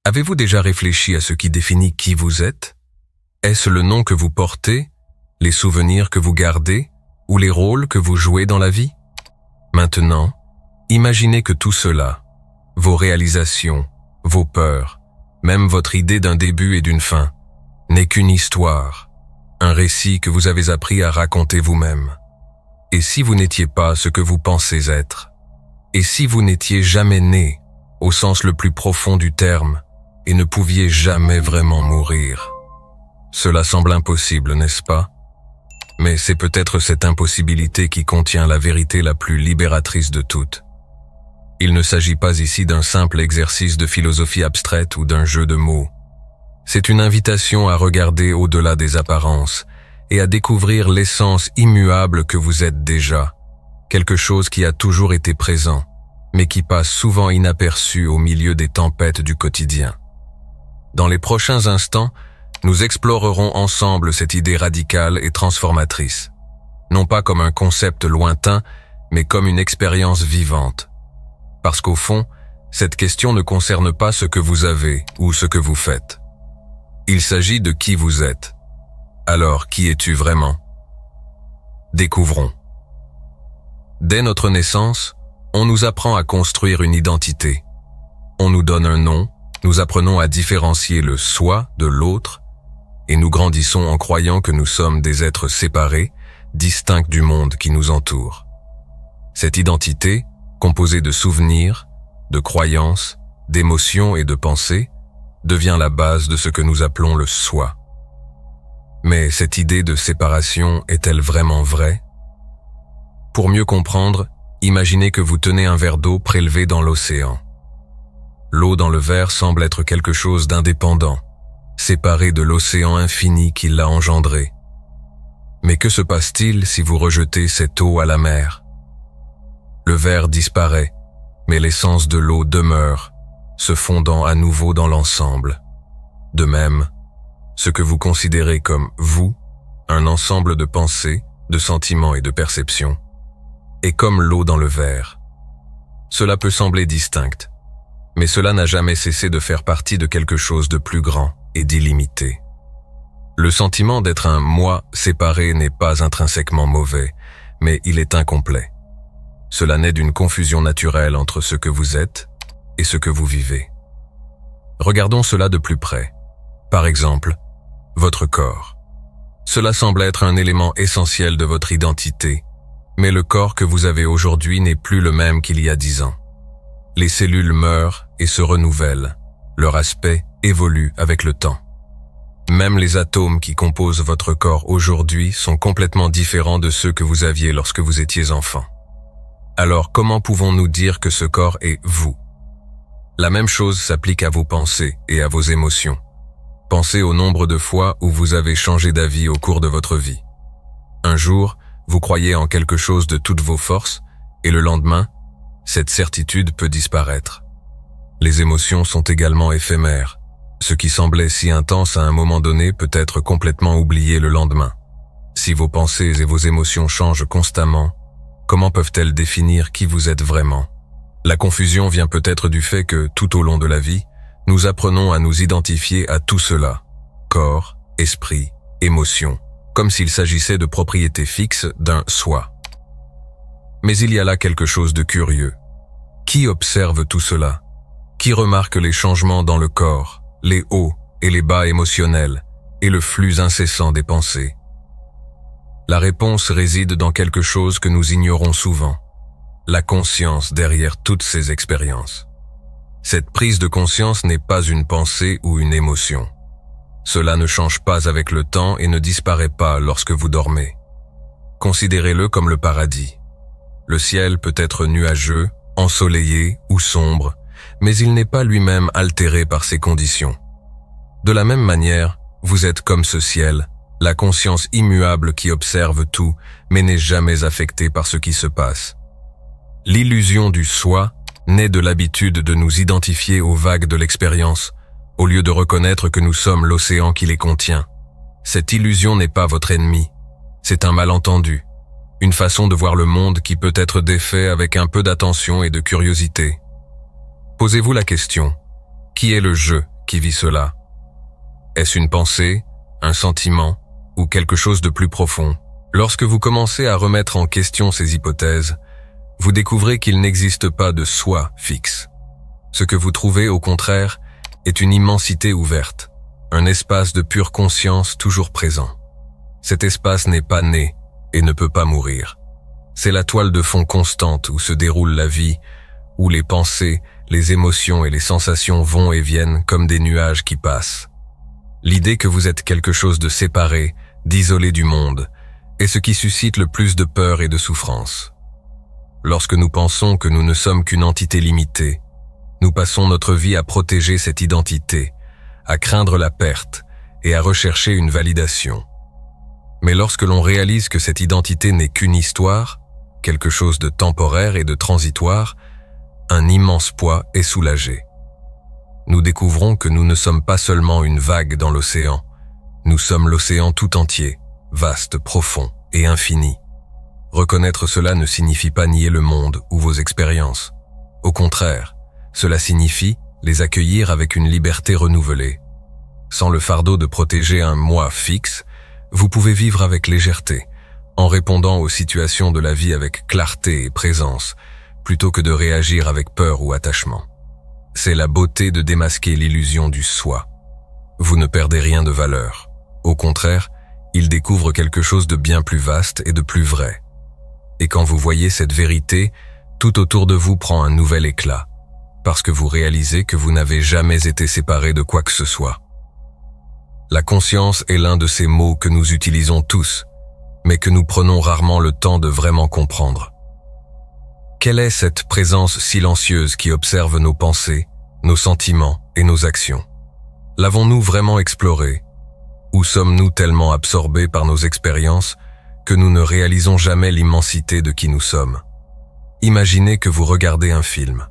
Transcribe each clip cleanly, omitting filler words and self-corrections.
Avez-vous déjà réfléchi à ce qui définit qui vous êtes? Est-ce le nom que vous portez, les souvenirs que vous gardez ou les rôles que vous jouez dans la vie? Maintenant, imaginez que tout cela, vos réalisations, vos peurs, même votre idée d'un début et d'une fin, n'est qu'une histoire, un récit que vous avez appris à raconter vous-même. Et si vous n'étiez pas ce que vous pensez être? Et si vous n'étiez jamais né, au sens le plus profond du terme, et ne pouviez jamais vraiment mourir? Cela semble impossible, n'est-ce pas? Mais c'est peut-être cette impossibilité qui contient la vérité la plus libératrice de toutes. Il ne s'agit pas ici d'un simple exercice de philosophie abstraite ou d'un jeu de mots. C'est une invitation à regarder au-delà des apparences et à découvrir l'essence immuable que vous êtes déjà, quelque chose qui a toujours été présent, mais qui passe souvent inaperçu au milieu des tempêtes du quotidien. Dans les prochains instants, nous explorerons ensemble cette idée radicale et transformatrice, non pas comme un concept lointain, mais comme une expérience vivante. Parce qu'au fond, cette question ne concerne pas ce que vous avez ou ce que vous faites. Il s'agit de qui vous êtes. Alors, qui es-tu vraiment? Découvrons. Dès notre naissance, on nous apprend à construire une identité. On nous donne un nom, nous apprenons à différencier le soi de l'autre, et nous grandissons en croyant que nous sommes des êtres séparés, distincts du monde qui nous entoure. Cette identité, composée de souvenirs, de croyances, d'émotions et de pensées, devient la base de ce que nous appelons le soi. Mais cette idée de séparation est-elle vraiment vraie? Pour mieux comprendre, imaginez que vous tenez un verre d'eau prélevé dans l'océan. L'eau dans le verre semble être quelque chose d'indépendant, séparé de l'océan infini qui l'a engendré. Mais que se passe-t-il si vous rejetez cette eau à la mer? Le verre disparaît, mais l'essence de l'eau demeure, se fondant à nouveau dans l'ensemble. De même, ce que vous considérez comme vous, un ensemble de pensées, de sentiments et de perceptions, est comme l'eau dans le verre. Cela peut sembler distinct, mais cela n'a jamais cessé de faire partie de quelque chose de plus grand et d'illimité. Le sentiment d'être un moi séparé n'est pas intrinsèquement mauvais, mais il est incomplet. Cela naît d'une confusion naturelle entre ce que vous êtes et ce que vous vivez. Regardons cela de plus près. Par exemple, votre corps. Cela semble être un élément essentiel de votre identité, mais le corps que vous avez aujourd'hui n'est plus le même qu'il y a 10 ans. Les cellules meurent et se renouvellent. Leur aspect évolue avec le temps. Même les atomes qui composent votre corps aujourd'hui sont complètement différents de ceux que vous aviez lorsque vous étiez enfant. Alors comment pouvons-nous dire que ce corps est vous? La même chose s'applique à vos pensées et à vos émotions. Pensez au nombre de fois où vous avez changé d'avis au cours de votre vie. Un jour, vous croyez en quelque chose de toutes vos forces, et le lendemain, cette certitude peut disparaître. Les émotions sont également éphémères. Ce qui semblait si intense à un moment donné peut être complètement oublié le lendemain. Si vos pensées et vos émotions changent constamment, comment peuvent-elles définir qui vous êtes vraiment? La confusion vient peut-être du fait que, tout au long de la vie, nous apprenons à nous identifier à tout cela, corps, esprit, émotion, comme s'il s'agissait de propriétés fixes d'un soi. Mais il y a là quelque chose de curieux. Qui observe tout cela? Qui remarque les changements dans le corps, les hauts et les bas émotionnels, et le flux incessant des pensées? La réponse réside dans quelque chose que nous ignorons souvent, la conscience derrière toutes ces expériences. Cette prise de conscience n'est pas une pensée ou une émotion. Cela ne change pas avec le temps et ne disparaît pas lorsque vous dormez. Considérez-le comme le paradis. Le ciel peut être nuageux, ensoleillé ou sombre, mais il n'est pas lui-même altéré par ces conditions. De la même manière, vous êtes comme ce ciel, la conscience immuable qui observe tout, mais n'est jamais affectée par ce qui se passe. L'illusion du soi naît de l'habitude de nous identifier aux vagues de l'expérience, au lieu de reconnaître que nous sommes l'océan qui les contient. Cette illusion n'est pas votre ennemi, c'est un malentendu, une façon de voir le monde qui peut être défait avec un peu d'attention et de curiosité. Posez-vous la question, qui est le je qui vit cela? Est-ce une pensée, un sentiment ou quelque chose de plus profond? Lorsque vous commencez à remettre en question ces hypothèses, vous découvrez qu'il n'existe pas de soi fixe. Ce que vous trouvez, au contraire, est une immensité ouverte, un espace de pure conscience toujours présent. Cet espace n'est pas né et ne peut pas mourir. C'est la toile de fond constante où se déroule la vie, où les pensées, les émotions et les sensations vont et viennent comme des nuages qui passent. L'idée que vous êtes quelque chose de séparé, d'isolé du monde, est ce qui suscite le plus de peur et de souffrance. Lorsque nous pensons que nous ne sommes qu'une entité limitée, nous passons notre vie à protéger cette identité, à craindre la perte et à rechercher une validation. Mais lorsque l'on réalise que cette identité n'est qu'une histoire, quelque chose de temporaire et de transitoire, un immense poids est soulagé. Nous découvrons que nous ne sommes pas seulement une vague dans l'océan, nous sommes l'océan tout entier, vaste, profond et infini. Reconnaître cela ne signifie pas nier le monde ou vos expériences. Au contraire, cela signifie les accueillir avec une liberté renouvelée. Sans le fardeau de protéger un moi fixe, vous pouvez vivre avec légèreté, en répondant aux situations de la vie avec clarté et présence, plutôt que de réagir avec peur ou attachement. C'est la beauté de démasquer l'illusion du soi. Vous ne perdez rien de valeur. Au contraire, il découvre quelque chose de bien plus vaste et de plus vrai. Et quand vous voyez cette vérité, tout autour de vous prend un nouvel éclat, parce que vous réalisez que vous n'avez jamais été séparé de quoi que ce soit. La conscience est l'un de ces mots que nous utilisons tous, mais que nous prenons rarement le temps de vraiment comprendre. Quelle est cette présence silencieuse qui observe nos pensées, nos sentiments et nos actions? L'avons-nous vraiment explorée? Ou sommes-nous tellement absorbés par nos expériences que nous ne réalisons jamais l'immensité de qui nous sommes? Imaginez que vous regardez un film.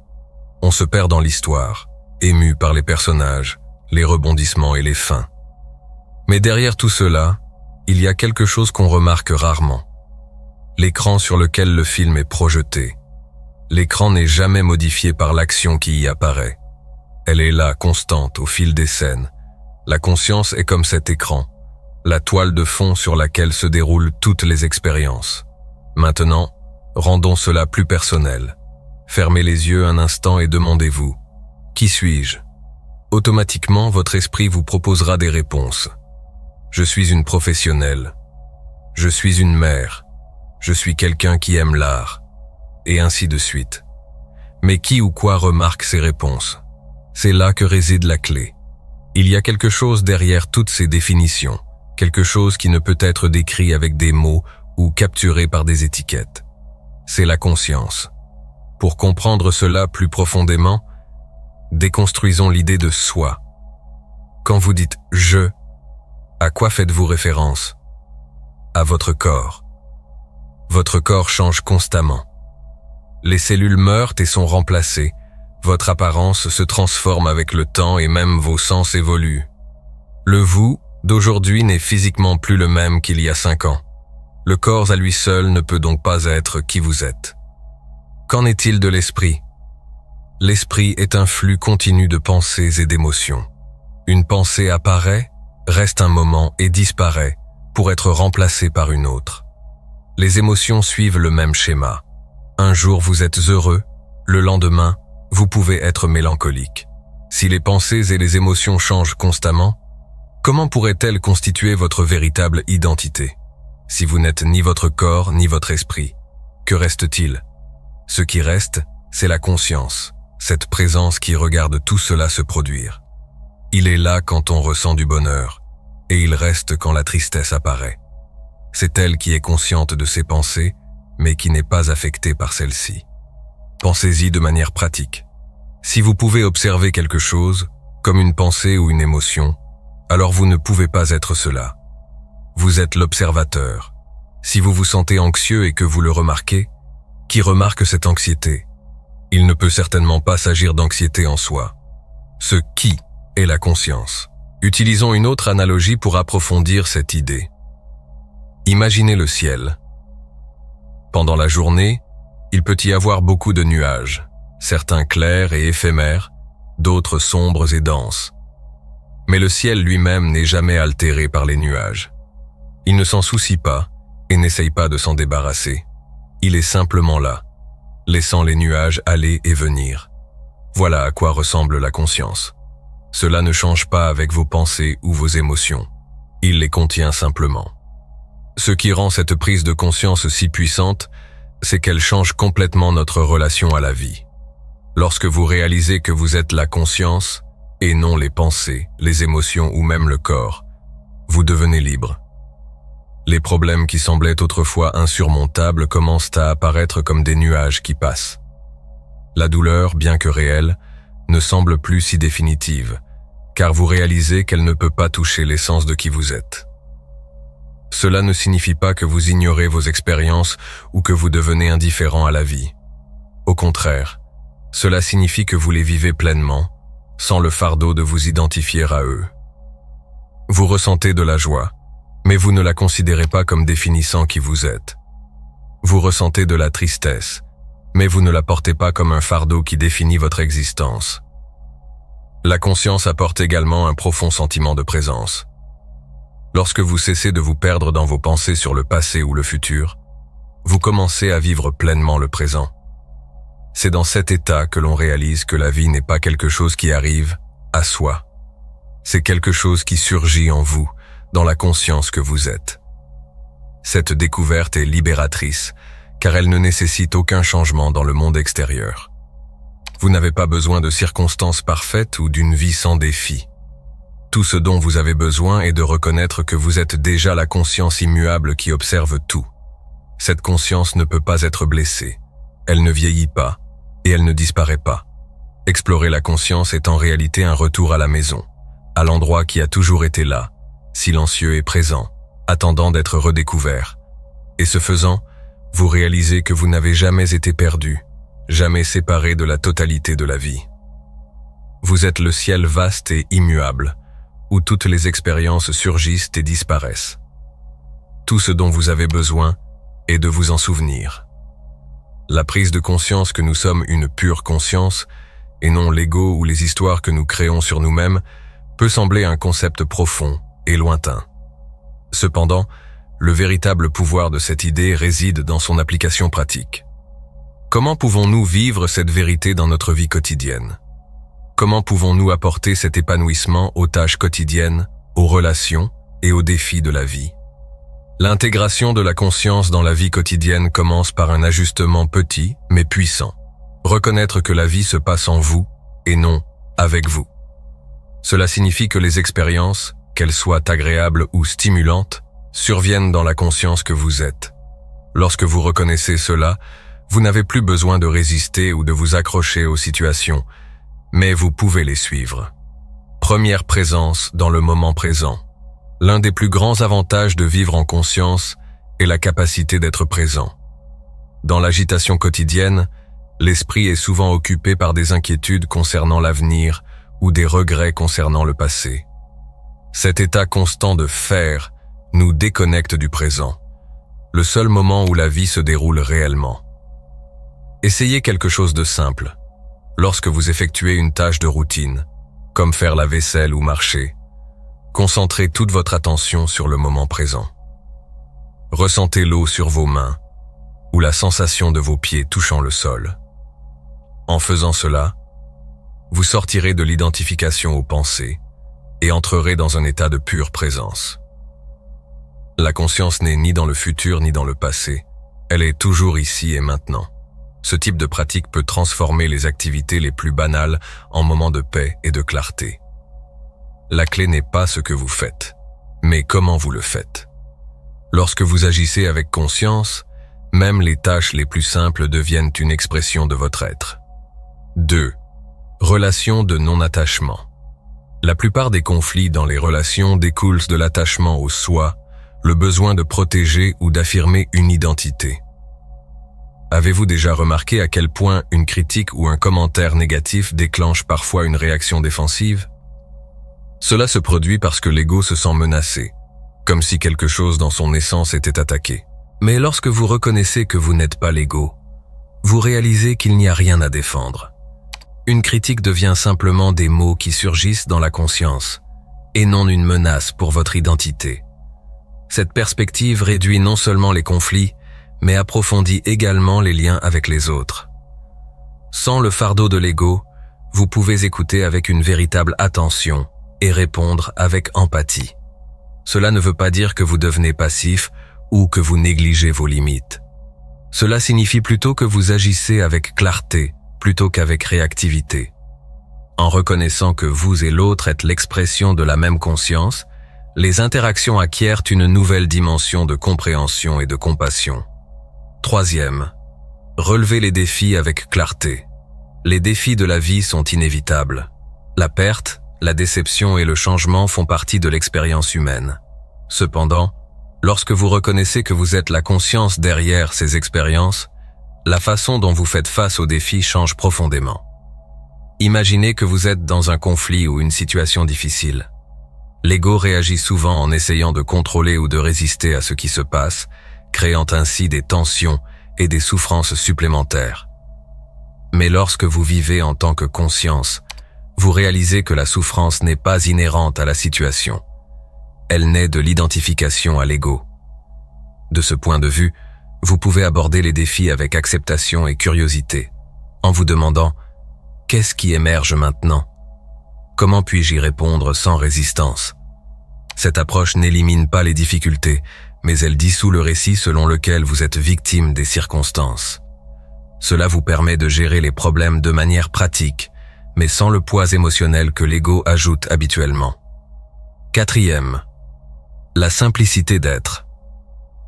On se perd dans l'histoire, ému par les personnages, les rebondissements et les fins. Mais derrière tout cela, il y a quelque chose qu'on remarque rarement. L'écran sur lequel le film est projeté. L'écran n'est jamais modifié par l'action qui y apparaît. Elle est là, constante, au fil des scènes. La conscience est comme cet écran, la toile de fond sur laquelle se déroulent toutes les expériences. Maintenant, rendons cela plus personnel. Fermez les yeux un instant et demandez-vous « Qui suis-je » Automatiquement, votre esprit vous proposera des réponses. Je suis une professionnelle. Je suis une mère. Je suis quelqu'un qui aime l'art. Et ainsi de suite. Mais qui ou quoi remarque ces réponses? C'est là que réside la clé. Il y a quelque chose derrière toutes ces définitions, quelque chose qui ne peut être décrit avec des mots ou capturé par des étiquettes. C'est la conscience. Pour comprendre cela plus profondément, déconstruisons l'idée de soi. Quand vous dites « je », à quoi faites-vous référence? À votre corps. Votre corps change constamment. Les cellules meurent et sont remplacées. Votre apparence se transforme avec le temps et même vos sens évoluent. Le vous d'aujourd'hui n'est physiquement plus le même qu'il y a 5 ans. Le corps à lui seul ne peut donc pas être qui vous êtes. Qu'en est-il de l'esprit? L'esprit est un flux continu de pensées et d'émotions. Une pensée apparaît, reste un moment et disparaît pour être remplacée par une autre. Les émotions suivent le même schéma. Un jour vous êtes heureux, le lendemain, vous pouvez être mélancolique. Si les pensées et les émotions changent constamment, comment pourraient-elles constituer votre véritable identité? Si vous n'êtes ni votre corps ni votre esprit, que reste-t-il? Ce qui reste, c'est la conscience, cette présence qui regarde tout cela se produire. Il est là quand on ressent du bonheur, et il reste quand la tristesse apparaît. C'est elle qui est consciente de ses pensées, mais qui n'est pas affectée par celles-ci. Pensez-y de manière pratique. Si vous pouvez observer quelque chose, comme une pensée ou une émotion, alors vous ne pouvez pas être cela. Vous êtes l'observateur. Si vous vous sentez anxieux et que vous le remarquez, qui remarque cette anxiété? Il ne peut certainement pas s'agir d'anxiété en soi. Ce qui est la conscience. Utilisons une autre analogie pour approfondir cette idée. Imaginez le ciel. Pendant la journée, il peut y avoir beaucoup de nuages, certains clairs et éphémères, d'autres sombres et denses. Mais le ciel lui-même n'est jamais altéré par les nuages. Il ne s'en soucie pas et n'essaye pas de s'en débarrasser. Il est simplement là, laissant les nuages aller et venir. Voilà à quoi ressemble la conscience. Cela ne change pas avec vos pensées ou vos émotions. Il les contient simplement. Ce qui rend cette prise de conscience si puissante, c'est qu'elle change complètement notre relation à la vie. Lorsque vous réalisez que vous êtes la conscience, et non les pensées, les émotions ou même le corps, vous devenez libre. Les problèmes qui semblaient autrefois insurmontables commencent à apparaître comme des nuages qui passent. La douleur, bien que réelle, ne semble plus si définitive, car vous réalisez qu'elle ne peut pas toucher l'essence de qui vous êtes. Cela ne signifie pas que vous ignorez vos expériences ou que vous devenez indifférent à la vie. Au contraire, cela signifie que vous les vivez pleinement, sans le fardeau de vous identifier à eux. Vous ressentez de la joie, mais vous ne la considérez pas comme définissant qui vous êtes. Vous ressentez de la tristesse, mais vous ne la portez pas comme un fardeau qui définit votre existence. La conscience apporte également un profond sentiment de présence. Lorsque vous cessez de vous perdre dans vos pensées sur le passé ou le futur, vous commencez à vivre pleinement le présent. C'est dans cet état que l'on réalise que la vie n'est pas quelque chose qui arrive à soi. C'est quelque chose qui surgit en vous, dans la conscience que vous êtes. Cette découverte est libératrice, car elle ne nécessite aucun changement dans le monde extérieur. Vous n'avez pas besoin de circonstances parfaites ou d'une vie sans défis. Tout ce dont vous avez besoin est de reconnaître que vous êtes déjà la conscience immuable qui observe tout. Cette conscience ne peut pas être blessée. Elle ne vieillit pas et elle ne disparaît pas. Explorer la conscience est en réalité un retour à la maison, à l'endroit qui a toujours été là, silencieux et présent, attendant d'être redécouvert. Et ce faisant, vous réalisez que vous n'avez jamais été perdu, jamais séparé de la totalité de la vie. Vous êtes le ciel vaste et immuable, où toutes les expériences surgissent et disparaissent. Tout ce dont vous avez besoin est de vous en souvenir. La prise de conscience que nous sommes une pure conscience, et non l'ego ou les histoires que nous créons sur nous-mêmes, peut sembler un concept profond et lointain. Cependant, le véritable pouvoir de cette idée réside dans son application pratique. Comment pouvons-nous vivre cette vérité dans notre vie quotidienne? Comment pouvons-nous apporter cet épanouissement aux tâches quotidiennes, aux relations et aux défis de la vie? L'intégration de la conscience dans la vie quotidienne commence par un ajustement petit mais puissant. Reconnaître que la vie se passe en vous et non avec vous. Cela signifie que les expériences, qu'elles soient agréables ou stimulantes, surviennent dans la conscience que vous êtes. Lorsque vous reconnaissez cela, vous n'avez plus besoin de résister ou de vous accrocher aux situations, mais vous pouvez les suivre. Première présence dans le moment présent. L'un des plus grands avantages de vivre en conscience est la capacité d'être présent. Dans l'agitation quotidienne, l'esprit est souvent occupé par des inquiétudes concernant l'avenir ou des regrets concernant le passé. Cet état constant de faire nous déconnecte du présent, le seul moment où la vie se déroule réellement. Essayez quelque chose de simple. Lorsque vous effectuez une tâche de routine, comme faire la vaisselle ou marcher, concentrez toute votre attention sur le moment présent. Ressentez l'eau sur vos mains ou la sensation de vos pieds touchant le sol. En faisant cela, vous sortirez de l'identification aux pensées et entrerez dans un état de pure présence. La conscience n'est ni dans le futur ni dans le passé, elle est toujours ici et maintenant. Ce type de pratique peut transformer les activités les plus banales en moments de paix et de clarté. La clé n'est pas ce que vous faites, mais comment vous le faites. Lorsque vous agissez avec conscience, même les tâches les plus simples deviennent une expression de votre être. 2. Relation de non-attachement. La plupart des conflits dans les relations découlent de l'attachement au soi, le besoin de protéger ou d'affirmer une identité. Avez-vous déjà remarqué à quel point une critique ou un commentaire négatif déclenche parfois une réaction défensive? Cela se produit parce que l'ego se sent menacé, comme si quelque chose dans son essence était attaqué. Mais lorsque vous reconnaissez que vous n'êtes pas l'ego, vous réalisez qu'il n'y a rien à défendre. Une critique devient simplement des mots qui surgissent dans la conscience, et non une menace pour votre identité. Cette perspective réduit non seulement les conflits, mais approfondit également les liens avec les autres. Sans le fardeau de l'ego, vous pouvez écouter avec une véritable attention et répondre avec empathie. Cela ne veut pas dire que vous devenez passif ou que vous négligez vos limites. Cela signifie plutôt que vous agissez avec clarté plutôt qu'avec réactivité. En reconnaissant que vous et l'autre êtes l'expression de la même conscience, les interactions acquièrent une nouvelle dimension de compréhension et de compassion. Troisième, relevez les défis avec clarté. Les défis de la vie sont inévitables. La perte, la déception et le changement font partie de l'expérience humaine. Cependant, lorsque vous reconnaissez que vous êtes la conscience derrière ces expériences, la façon dont vous faites face aux défis change profondément. Imaginez que vous êtes dans un conflit ou une situation difficile. L'ego réagit souvent en essayant de contrôler ou de résister à ce qui se passe, créant ainsi des tensions et des souffrances supplémentaires. Mais lorsque vous vivez en tant que conscience, vous réalisez que la souffrance n'est pas inhérente à la situation. Elle naît de l'identification à l'ego. De ce point de vue, vous pouvez aborder les défis avec acceptation et curiosité, en vous demandant « Qu'est-ce qui émerge maintenant ? Comment puis-je y répondre sans résistance ?» Cette approche n'élimine pas les difficultés, mais elle dissout le récit selon lequel vous êtes victime des circonstances. Cela vous permet de gérer les problèmes de manière pratique, mais sans le poids émotionnel que l'ego ajoute habituellement. Quatrième, la simplicité d'être.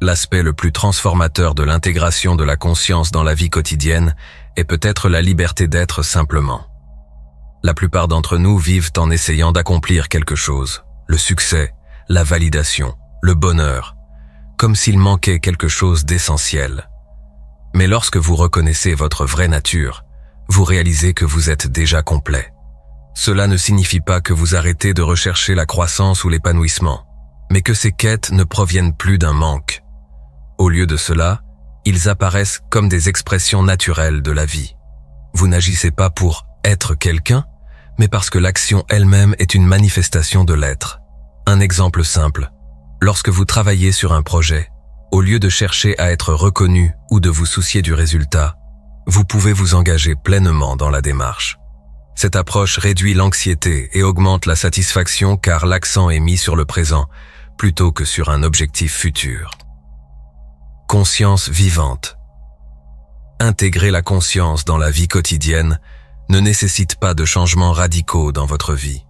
L'aspect le plus transformateur de l'intégration de la conscience dans la vie quotidienne est peut-être la liberté d'être simplement. La plupart d'entre nous vivent en essayant d'accomplir quelque chose, le succès, la validation, le bonheur, comme s'il manquait quelque chose d'essentiel. Mais lorsque vous reconnaissez votre vraie nature, vous réalisez que vous êtes déjà complet. Cela ne signifie pas que vous arrêtez de rechercher la croissance ou l'épanouissement, mais que ces quêtes ne proviennent plus d'un manque. Au lieu de cela, ils apparaissent comme des expressions naturelles de la vie. Vous n'agissez pas pour être quelqu'un, mais parce que l'action elle-même est une manifestation de l'être. Un exemple simple, lorsque vous travaillez sur un projet, au lieu de chercher à être reconnu ou de vous soucier du résultat, vous pouvez vous engager pleinement dans la démarche. Cette approche réduit l'anxiété et augmente la satisfaction car l'accent est mis sur le présent plutôt que sur un objectif futur. Conscience vivante. Intégrer la conscience dans la vie quotidienne ne nécessite pas de changements radicaux dans votre vie.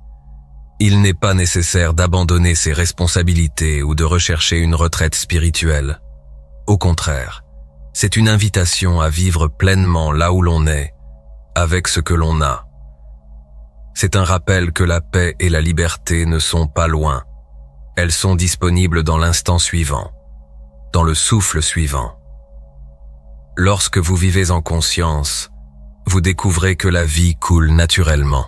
Il n'est pas nécessaire d'abandonner ses responsabilités ou de rechercher une retraite spirituelle. Au contraire, c'est une invitation à vivre pleinement là où l'on est, avec ce que l'on a. C'est un rappel que la paix et la liberté ne sont pas loin. Elles sont disponibles dans l'instant suivant, dans le souffle suivant. Lorsque vous vivez en conscience, vous découvrez que la vie coule naturellement.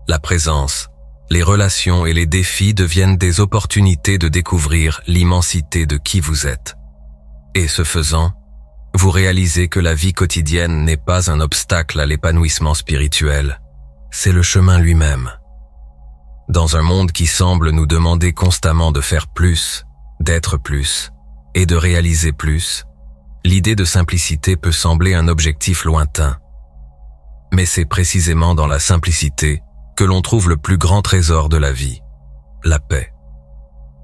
La présence, les relations et les défis deviennent des opportunités de découvrir l'immensité de qui vous êtes. Et ce faisant, vous réalisez que la vie quotidienne n'est pas un obstacle à l'épanouissement spirituel, c'est le chemin lui-même. Dans un monde qui semble nous demander constamment de faire plus, d'être plus et de réaliser plus, l'idée de simplicité peut sembler un objectif lointain. Mais c'est précisément dans la simplicité que l'on trouve le plus grand trésor de la vie, la paix.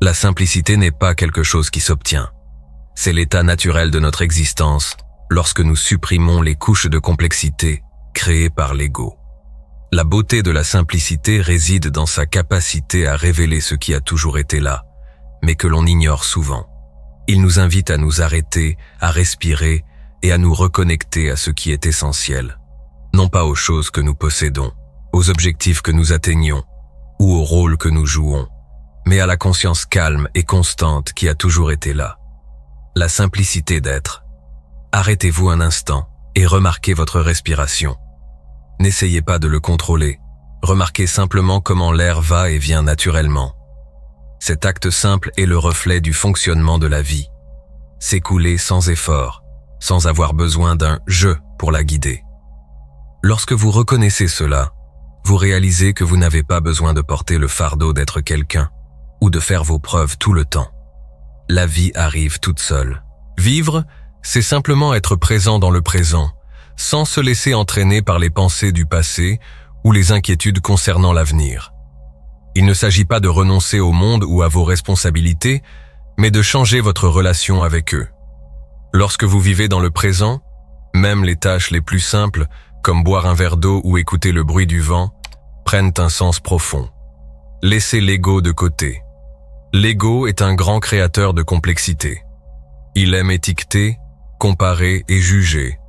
La simplicité n'est pas quelque chose qui s'obtient. C'est l'état naturel de notre existence lorsque nous supprimons les couches de complexité créées par l'ego. La beauté de la simplicité réside dans sa capacité à révéler ce qui a toujours été là, mais que l'on ignore souvent. Il nous invite à nous arrêter, à respirer et à nous reconnecter à ce qui est essentiel. Non pas aux choses que nous possédons, aux objectifs que nous atteignons ou au rôle que nous jouons, mais à la conscience calme et constante qui a toujours été là. La simplicité d'être. Arrêtez-vous un instant et remarquez votre respiration. N'essayez pas de le contrôler, remarquez simplement comment l'air va et vient naturellement. Cet acte simple est le reflet du fonctionnement de la vie. S'écouler sans effort, sans avoir besoin d'un « je » pour la guider. Lorsque vous reconnaissez cela, vous réalisez que vous n'avez pas besoin de porter le fardeau d'être quelqu'un ou de faire vos preuves tout le temps. La vie arrive toute seule. Vivre, c'est simplement être présent dans le présent, sans se laisser entraîner par les pensées du passé ou les inquiétudes concernant l'avenir. Il ne s'agit pas de renoncer au monde ou à vos responsabilités, mais de changer votre relation avec eux. Lorsque vous vivez dans le présent, même les tâches les plus simples, comme boire un verre d'eau ou écouter le bruit du vent, prennent un sens profond. Laissez l'ego de côté. L'ego est un grand créateur de complexité. Il aime étiqueter, comparer et juger,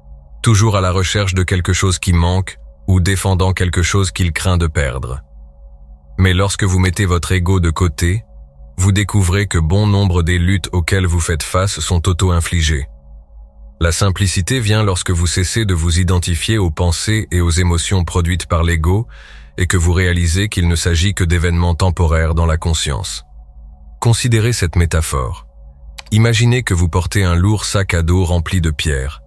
toujours à la recherche de quelque chose qui manque ou défendant quelque chose qu'il craint de perdre. Mais lorsque vous mettez votre ego de côté, vous découvrez que bon nombre des luttes auxquelles vous faites face sont auto-infligées. La simplicité vient lorsque vous cessez de vous identifier aux pensées et aux émotions produites par l'ego et que vous réalisez qu'il ne s'agit que d'événements temporaires dans la conscience. Considérez cette métaphore. Imaginez que vous portez un lourd sac à dos rempli de pierres.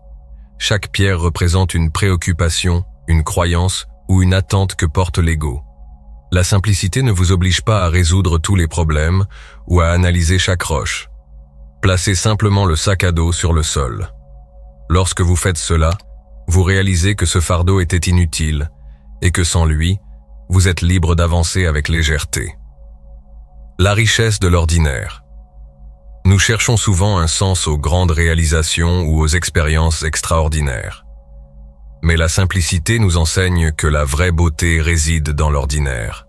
Chaque pierre représente une préoccupation, une croyance ou une attente que porte l'ego. La simplicité ne vous oblige pas à résoudre tous les problèmes ou à analyser chaque roche. Placez simplement le sac à dos sur le sol. Lorsque vous faites cela, vous réalisez que ce fardeau était inutile et que sans lui, vous êtes libre d'avancer avec légèreté. La richesse de l'ordinaire. Nous cherchons souvent un sens aux grandes réalisations ou aux expériences extraordinaires. Mais la simplicité nous enseigne que la vraie beauté réside dans l'ordinaire.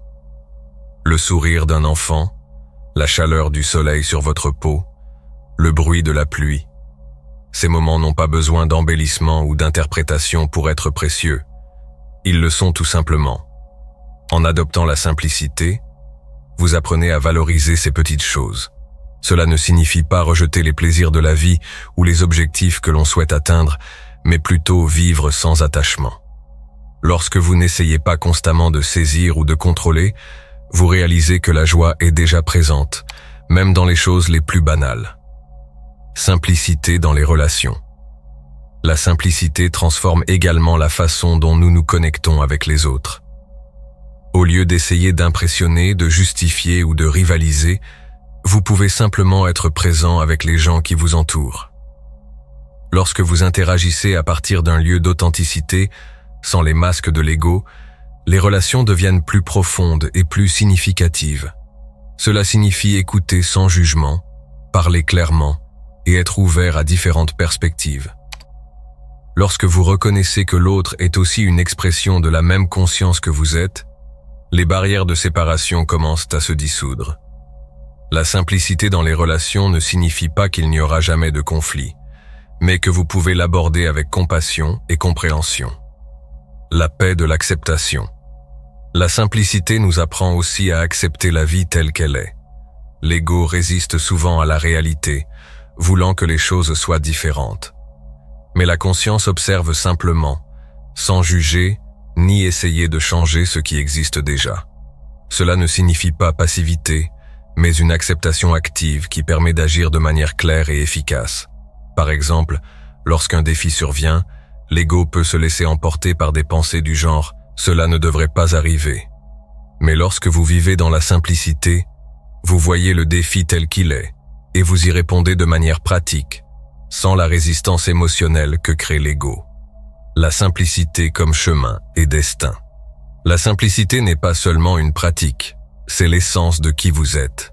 Le sourire d'un enfant, la chaleur du soleil sur votre peau, le bruit de la pluie. Ces moments n'ont pas besoin d'embellissement ou d'interprétation pour être précieux. Ils le sont tout simplement. En adoptant la simplicité, vous apprenez à valoriser ces petites choses. Cela ne signifie pas rejeter les plaisirs de la vie ou les objectifs que l'on souhaite atteindre, mais plutôt vivre sans attachement. Lorsque vous n'essayez pas constamment de saisir ou de contrôler, vous réalisez que la joie est déjà présente, même dans les choses les plus banales. Simplicité dans les relations. La simplicité transforme également la façon dont nous nous connectons avec les autres. Au lieu d'essayer d'impressionner, de justifier ou de rivaliser, vous pouvez simplement être présent avec les gens qui vous entourent. Lorsque vous interagissez à partir d'un lieu d'authenticité, sans les masques de l'ego, les relations deviennent plus profondes et plus significatives. Cela signifie écouter sans jugement, parler clairement et être ouvert à différentes perspectives. Lorsque vous reconnaissez que l'autre est aussi une expression de la même conscience que vous êtes, les barrières de séparation commencent à se dissoudre. La simplicité dans les relations ne signifie pas qu'il n'y aura jamais de conflit, mais que vous pouvez l'aborder avec compassion et compréhension. La paix de l'acceptation. La simplicité nous apprend aussi à accepter la vie telle qu'elle est. L'ego résiste souvent à la réalité, voulant que les choses soient différentes. Mais la conscience observe simplement, sans juger ni essayer de changer ce qui existe déjà. Cela ne signifie pas passivité, mais une acceptation active qui permet d'agir de manière claire et efficace. Par exemple, lorsqu'un défi survient, l'ego peut se laisser emporter par des pensées du genre « cela ne devrait pas arriver ». Mais lorsque vous vivez dans la simplicité, vous voyez le défi tel qu'il est et vous y répondez de manière pratique, sans la résistance émotionnelle que crée l'ego. La simplicité comme chemin et destin. La simplicité n'est pas seulement une pratique, c'est l'essence de qui vous êtes.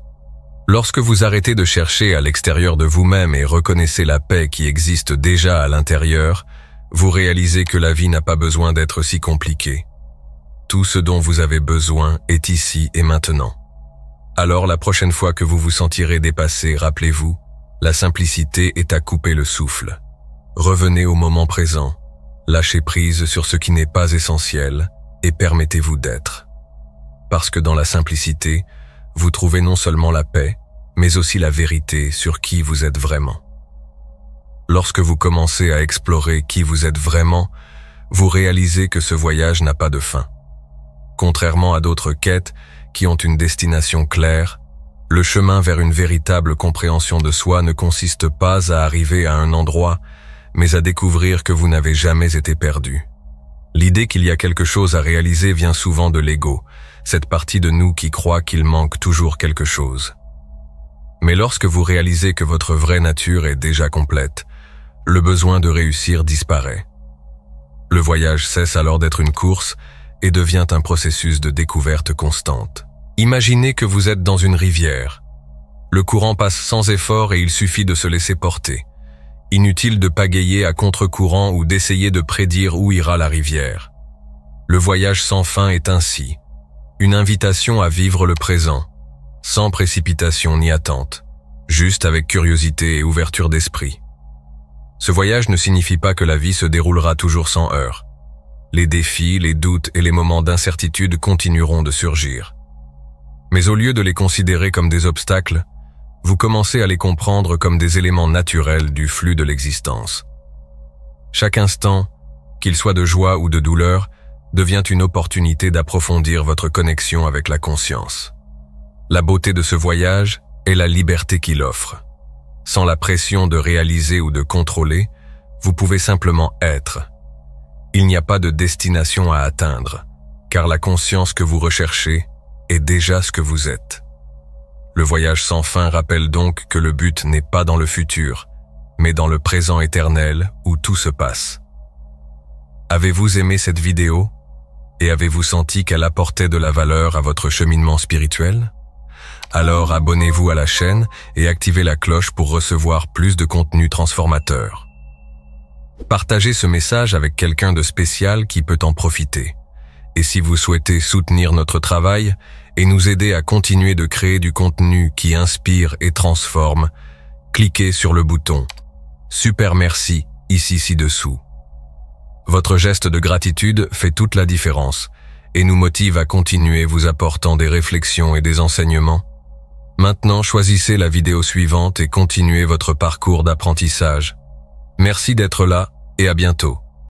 Lorsque vous arrêtez de chercher à l'extérieur de vous-même et reconnaissez la paix qui existe déjà à l'intérieur, vous réalisez que la vie n'a pas besoin d'être si compliquée. Tout ce dont vous avez besoin est ici et maintenant. Alors la prochaine fois que vous vous sentirez dépassé, rappelez-vous, la simplicité est à couper le souffle. Revenez au moment présent, lâchez prise sur ce qui n'est pas essentiel et permettez-vous d'être. Parce que dans la simplicité, vous trouvez non seulement la paix, mais aussi la vérité sur qui vous êtes vraiment. Lorsque vous commencez à explorer qui vous êtes vraiment, vous réalisez que ce voyage n'a pas de fin. Contrairement à d'autres quêtes qui ont une destination claire, le chemin vers une véritable compréhension de soi ne consiste pas à arriver à un endroit, mais à découvrir que vous n'avez jamais été perdu. L'idée qu'il y a quelque chose à réaliser vient souvent de l'ego, cette partie de nous qui croit qu'il manque toujours quelque chose. Mais lorsque vous réalisez que votre vraie nature est déjà complète, le besoin de réussir disparaît. Le voyage cesse alors d'être une course et devient un processus de découverte constante. Imaginez que vous êtes dans une rivière. Le courant passe sans effort et il suffit de se laisser porter. Inutile de pagayer à contre-courant ou d'essayer de prédire où ira la rivière. Le voyage sans fin est ainsi, une invitation à vivre le présent, sans précipitation ni attente, juste avec curiosité et ouverture d'esprit. Ce voyage ne signifie pas que la vie se déroulera toujours sans heurts. Les défis, les doutes et les moments d'incertitude continueront de surgir. Mais au lieu de les considérer comme des obstacles, vous commencez à les comprendre comme des éléments naturels du flux de l'existence. Chaque instant, qu'il soit de joie ou de douleur, devient une opportunité d'approfondir votre connexion avec la conscience. La beauté de ce voyage est la liberté qu'il offre. Sans la pression de réaliser ou de contrôler, vous pouvez simplement être. Il n'y a pas de destination à atteindre, car la conscience que vous recherchez est déjà ce que vous êtes. Le voyage sans fin rappelle donc que le but n'est pas dans le futur, mais dans le présent éternel où tout se passe. Avez-vous aimé cette vidéo? Et avez-vous senti qu'elle apportait de la valeur à votre cheminement spirituel? Alors abonnez-vous à la chaîne et activez la cloche pour recevoir plus de contenu transformateur. Partagez ce message avec quelqu'un de spécial qui peut en profiter. Et si vous souhaitez soutenir notre travail et nous aider à continuer de créer du contenu qui inspire et transforme, cliquez sur le bouton « Super merci » ici ci-dessous. Votre geste de gratitude fait toute la différence et nous motive à continuer vous apportant des réflexions et des enseignements. Maintenant, choisissez la vidéo suivante et continuez votre parcours d'apprentissage. Merci d'être là et à bientôt.